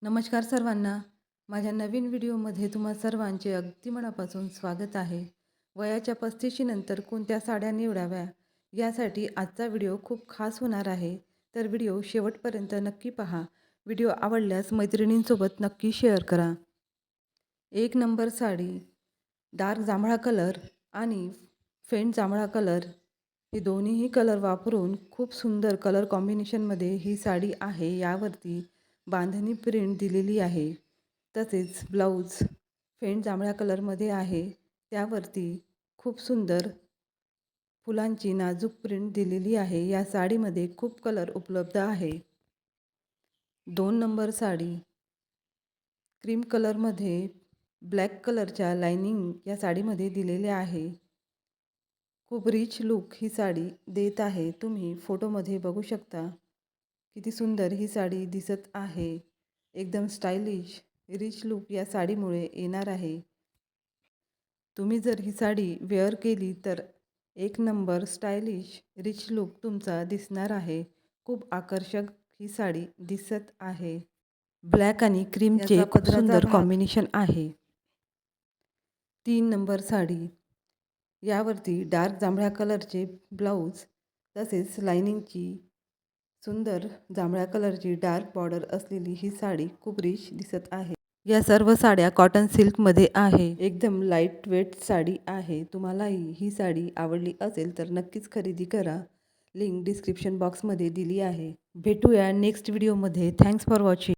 नमस्कार सर्वांना. माझ्या नवीन व्हिडिओमध्ये तुम्हा सर्वांचे अगदी मनापासून स्वागत आहे. वयाच्या 35 नंतर कोणत्या साड्या निवडाव्या यासाठी आजचा व्हिडिओ खूप खास होणार आहे. तर व्हिडिओ शेवटपर्यंत नक्की पहा. व्हिडिओ आवडल्यास मैत्रिणींसोबत नक्की शेअर करा. एक नंबर साडी डार्क जांभळा कलर आणि फेंट जांभळा कलर हे दोन्हीही कलर वापरून खूप सुंदर कलर कॉम्बिनेशनमध्ये ही साडी आहे. यावरती बांधणी प्रिंट दिलेली आहे. तसेच ब्लाऊज फेंट जांभळ्या कलरमध्ये आहे. त्यावरती खूप सुंदर फुलांची नाजूक प्रिंट दिलेली आहे. या साडीमध्ये खूप कलर उपलब्ध आहे. 2 नंबर साडी क्रीम कलरमध्ये ब्लॅक कलरच्या लायनिंग या साडीमध्ये दिलेले आहे. खूप रिच लुक ही साडी देत आहे. तुम्ही फोटोमध्ये बघू शकता किती सुंदर ही साडी दिसत आहे. एकदम स्टायलिश रिच लुक या साडीमुळे येणार आहे. तुम्ही जर ही साडी वेअर केली तर एक नंबर स्टायलिश रिच लुक तुमचा दिसणार आहे. खूप आकर्षक ही साडी दिसत आहे. ब्लॅक आणि क्रीमचे खूप सुंदर कॉम्बिनेशन आहे. 3 नंबर साडी यावरती डार्क जांभळ्या कलरचे ब्लाऊज तसेच लायनिंगची सुंदर जांभळ्या कलरची डार्क बॉर्डर असलेली ही साडी खूप रिच दिसत आहे. या सर्व साड्या कॉटन सिल्कमध्ये आहे. एकदम लाईट वेट साडी आहे. तुम्हालाही ही साडी आवडली असेल तर नक्कीच खरेदी करा. लिंक डिस्क्रिप्शन बॉक्समध्ये दिली आहे. भेटूया नेक्स्ट व्हिडिओमध्ये. Thanks for watching.